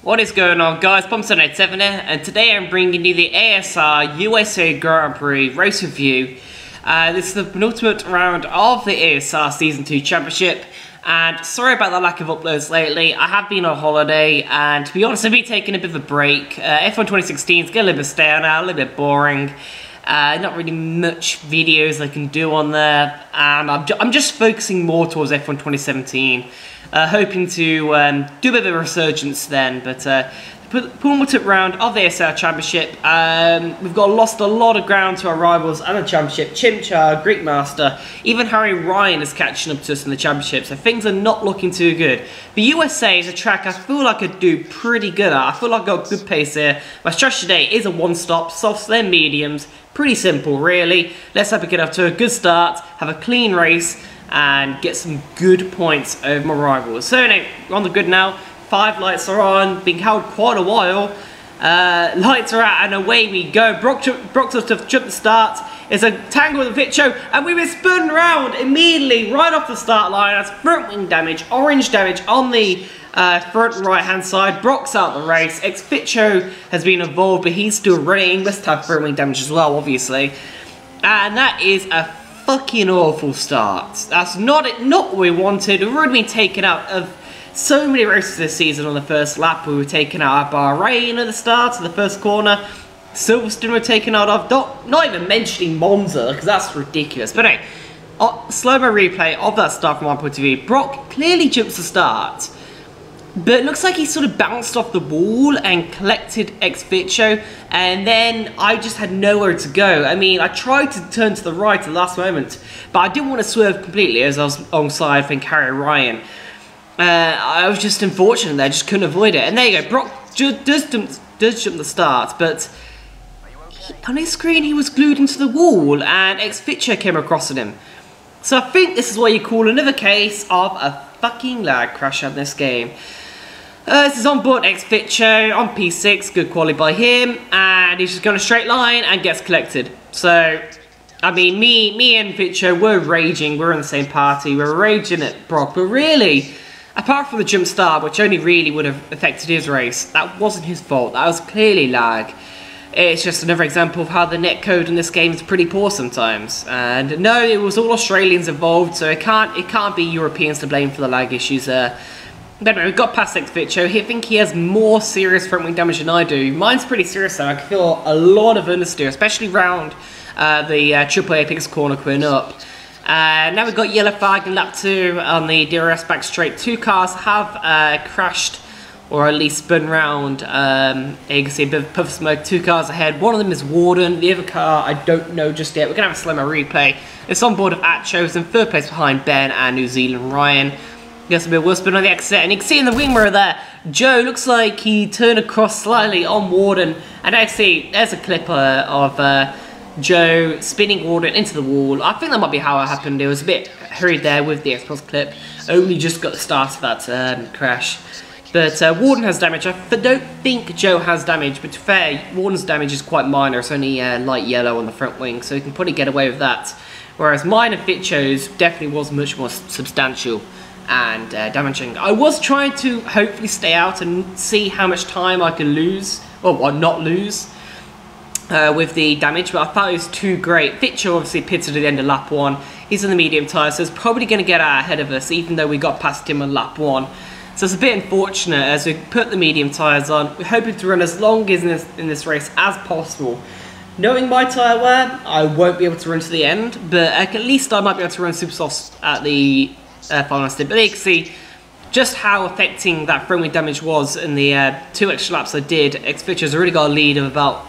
What is going on, guys? Bumson87 here, and today I'm bringing you the ASR USA Grand Prix race review. This is the penultimate round of the ASR Season 2 Championship, and sorry about the lack of uploads lately. I have been on holiday, and to be honest, I've been taking a bit of a break. F1 2016 is getting a little bit stale now, a little bit boring. Not really much videos I can do on there, and I'm just focusing more towards F1 2017. Hoping to do a bit of a resurgence then, but the penultimate round of the ASR Championship, we've lost a lot of ground to our rivals and the Championship. Chimchar, Greek Master, even Harry Ryan is catching up to us in the Championship, so things are not looking too good. The USA is a track I feel like I could do pretty good at. I feel like I've got good pace here. My strategy today is a one-stop, softs then mediums. Pretty simple, really. Let's hope we get off to a good start, have a clean race, and get some good points over my rivals. So anyway, we're on the grid now. 5 lights are on, being held quite a while. Lights are out and away we go. Brock does to jump the start. There's a tangle with the pit show and we were spun round immediately right off the start line. That's front wing damage, orange damage on the front right hand side. Brock's out the race. Ex-Pitcho has been involved, but he's still running. Must have front wing damage as well, obviously. And that is a fucking awful start. That's not what we wanted. We've already been taken out of so many races this season on the first lap. We were taken out of Bahrain at the start of the first corner. Silverstone were taken out of. Not even mentioning Monza, because that's ridiculous. But anyway, slow-mo replay of that start from my point of view. Brock clearly jumps the start, but it looks like he sort of bounced off the wall and collected Ex-Pitcho, and then I just had nowhere to go. I mean, I tried to turn to the right at the last moment, but I didn't want to swerve completely as I was alongside, I think, Harry Ryan. I was just unfortunate there, just couldn't avoid it. And there you go, Brock does jump the start, but on his screen he was glued into the wall, and Ex-Pitcho came across at him. So I think this is what you call another case of a fucking lag crash on this game. This is on board Ex-Pitcho on P6, good quality by him, and he's just going a straight line and gets collected. So, I mean, me and Pitcho were raging, we're in the same party, we're raging at Brock, but really, apart from the jump start, which only really would have affected his race, that wasn't his fault, that was clearly lag. It's just another example of how the netcode in this game is pretty poor sometimes. And no, it was all Australians involved, so it can't be Europeans to blame for the lag issues there. But anyway, we've got past Ex-Pitcho. I think he has more serious front wing damage than I do. Mine's pretty serious though. I can feel a lot of understeer, especially round the triple apex corner coming up. Now we've got yellow flag in lap 2 on the DRS back straight. 2 cars have crashed, or at least spun round. You can see a bit of puff smoke, 2 cars ahead. One of them is Warden, the other car I don't know just yet. We're going to have a slow-mo replay. It's on board of Atchos in 3rd place behind Ben and New Zealand Ryan. Gets a bit worse spin on the exit, and you can see in the wing mirror there, Joe looks like he turned across slightly on Warden. And I see, there's a clip of Joe spinning Warden into the wall. I think that might be how it happened. It was a bit hurried there with the Xbox clip. Only just got the start of that crash. But Warden has damage. I don't think Joe has damage, but to be fair, Warden's damage is quite minor. It's only light yellow on the front wing, so he can probably get away with that. Whereas mine and Pitcho's definitely was much more substantial and damaging. I was trying to hopefully stay out and see how much time I could lose, or not lose, with the damage, but I thought it was too great. Pitcho obviously pitted at the end of lap 1. He's in the medium tyre, so he's probably going to get out ahead of us, even though we got past him on lap 1. So it's a bit unfortunate as we put the medium tyres on. We're hoping to run as long in this race as possible. Knowing my tyre wear, I won't be able to run to the end, but at least I might be able to run super softs at the final stint. But you can see just how affecting that front wing damage was in the 2 extra laps I did. Ex-Pitcho's already got a lead of about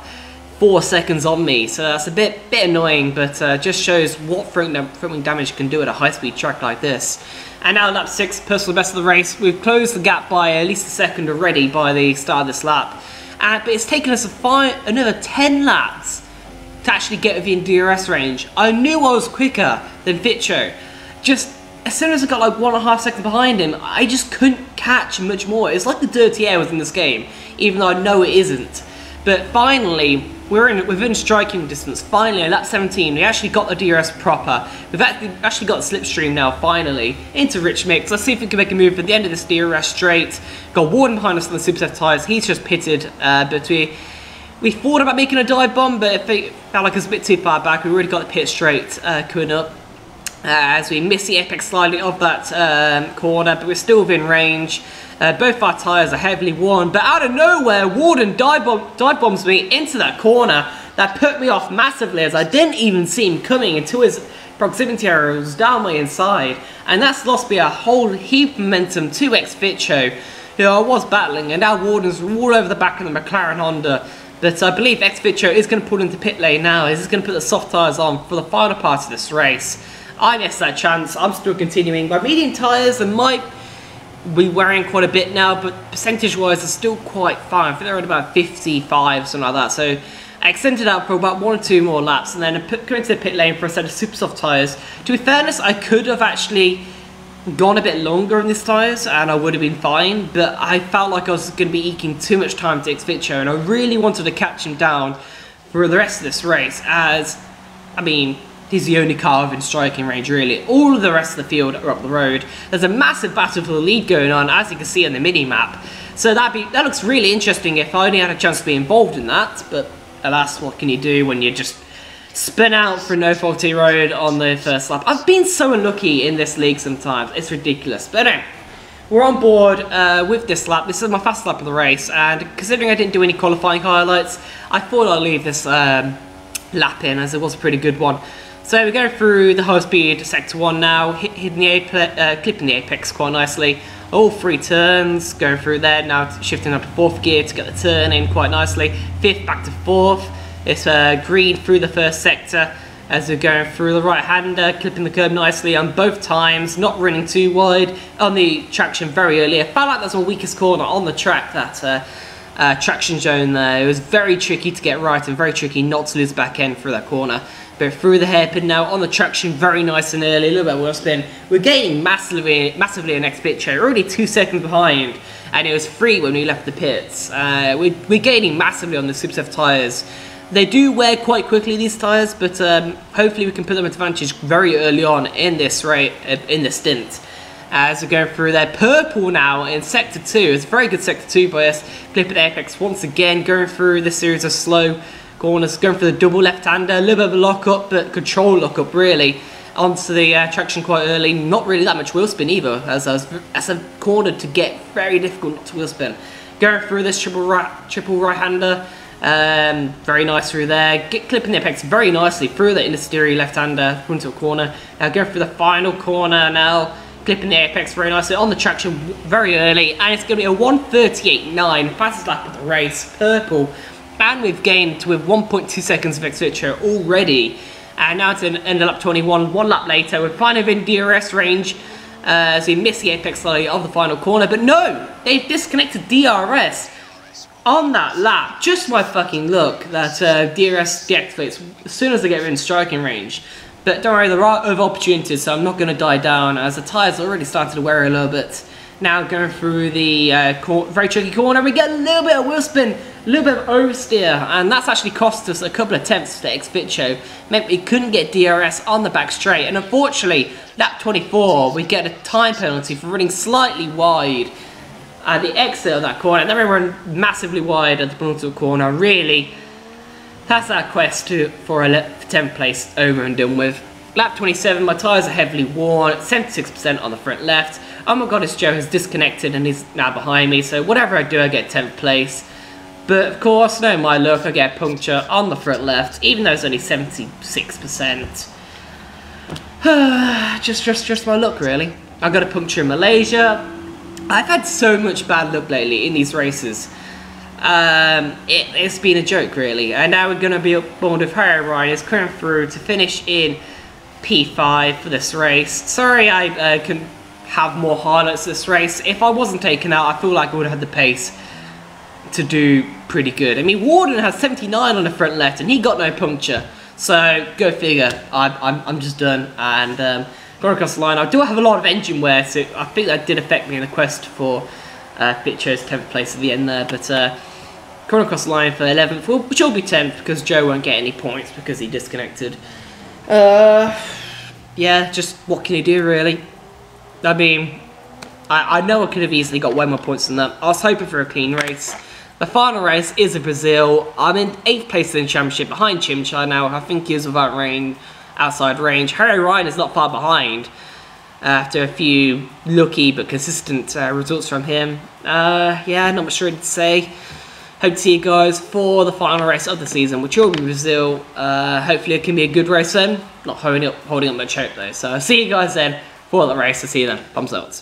4 seconds on me, so that's a bit annoying, but just shows what front wing damage can do at a high-speed track like this. And now lap 6, personal best of the race. We've closed the gap by at least a second already by the start of this lap. But it's taken us another 10 laps to actually get within DRS range. I knew I was quicker than Pitcho. Just as soon as I got like 1.5 seconds behind him, I just couldn't catch much more. It's like the dirty air was in this game, even though I know it isn't. But finally, we're within striking distance. Finally, at lap 17, we actually got the DRS proper. We've actually got the slipstream now, finally, into rich mix. Let's see if we can make a move at the end of this DRS straight. Got Warden behind us on the Super Safe tyres. He's just pitted, but we thought about making a dive bomb, but it felt like it was a bit too far back. We already got the pit straight coming up. As we miss the apex slightly of that corner, but we're still within range. Both our tyres are heavily worn, but out of nowhere, Warden dive bombs me into that corner. That put me off massively, as I didn't even see him coming until his proximity area was down my inside. And that's lost me a whole heap of momentum to Xvitcho, who I was battling, and now Warden's all over the back of the McLaren Honda. But I believe Xvitcho is going to pull into pit lane now. He's going to put the soft tyres on for the final part of this race. I missed that chance. I'm still continuing. My medium tyres and might be wearing quite a bit now, but percentage-wise, they're still quite fine. I think they're at about 55, something like that. So I extended out for about 1 or 2 more laps, and then going to the pit lane for a set of super soft tyres. To be fairness, I could have actually gone a bit longer in these tyres, and I would have been fine. But I felt like I was going to be eking too much time to Xvitcho, and I really wanted to catch him down for the rest of this race, as, I mean, he's the only car within striking range, really. All of the rest of the field are up the road. There's a massive battle for the lead going on, as you can see on the mini-map. So that looks really interesting if I only had a chance to be involved in that. But alas, what can you do when you just spin out for no faulty road on the first lap? I've been so unlucky in this league sometimes. It's ridiculous. But anyway, we're on board with this lap. This is my fast lap of the race. And considering I didn't do any qualifying highlights, I thought I'd leave this lap in, as it was a pretty good one. So we're going through the high speed sector 1 now, clipping the apex quite nicely. All 3 turns, going through there, now shifting up to 4th gear to get the turn in quite nicely. 5th back to 4th, it's green through the first sector as we're going through the right hander, clipping the curb nicely on both times, not running too wide on the traction very early. I felt like that's my weakest corner on the track, that traction zone there. It was very tricky to get right and very tricky not to lose back end through that corner. But through the hairpin now, on the traction, very nice and early, a little bit of wheel spin. We're gaining massively in Xvitcho. We're already 2 seconds behind, and it was 3 when we left the pits. We're gaining massively on the Super Safe tyres. They do wear quite quickly, these tyres, but hopefully we can put them at advantage very early on in this rate, in the stint. As we're going through there, purple now in sector 2. It's a very good sector 2 by us. Clipping the apex once again, going through this series of slow corners, going for the double left-hander, a little bit of a lock-up, but control lock-up really, onto the traction quite early. Not really that much wheel spin either, as a corner to get very difficult not to wheel spin. Going through this triple right-hander, very nice through there, clipping the apex very nicely through the intersteering left-hander into a corner. Now going for the final corner now, clipping the apex very nicely on the traction very early, and it's going to be a 1:38.9, fastest lap of the race, purple. And we've gained with 1.2 seconds of Xvitcho already. And now it's end of lap 21, 1 lap later. We're finally in DRS range as we miss the apex slightly of the final corner. But no, they've disconnected DRS on that lap. Just my fucking luck that DRS deactivates as soon as they get in striking range. But don't worry, there are other opportunities, so I'm not going to die down, as the tyres already started to wear a little bit. Now going through the very tricky corner, we get a little bit of wheel spin, a little bit of oversteer, and that's actually cost us a couple of attempts to Xvitcho. Meant we couldn't get DRS on the back straight, and unfortunately, lap 24, we get a time penalty for running slightly wide at the exit of that corner, and then we run massively wide at the penultimate corner. Really, that's our quest for a 10th place over and done with. Lap 27, my tyres are heavily worn, 76% on the front left. Oh my god, this Joe has disconnected and he's now behind me, so whatever I do, I get 10th place. But of course, no my luck, I get a puncture on the front left, even though it's only 76%. just my luck, really. I got a puncture in Malaysia. I've had so much bad luck lately in these races. It's been a joke, really. And now we're going to be up board with Harry Ryan. He's coming through to finish in P5 for this race. Sorry I couldn't have more highlights this race. If I wasn't taken out, I feel like I would have had the pace to do pretty good. I mean, Warden has 79 on the front left and he got no puncture. So, go figure. I'm just done. And going across the line, I do have a lot of engine wear, so I think that did affect me in the quest for Xvitcho's 10th place at the end there. But coming across the line for 11th, which will be 10th because Joe won't get any points because he disconnected. Yeah, just what can you do really? I mean, I know I could have easily got way more points than that. I was hoping for a clean race. The final race is in Brazil. I'm in 8th place in the championship behind Chimchar now. I think he is without outside range. Harry Ryan is not far behind after a few lucky but consistent results from him. Yeah, not much really to say. Hope to see you guys for the final race of the season, which will be Brazil. Hopefully it can be a good race then. Not holding up my choke though. So I'll see you guys then for the race. I'll see you then. Thumbs up.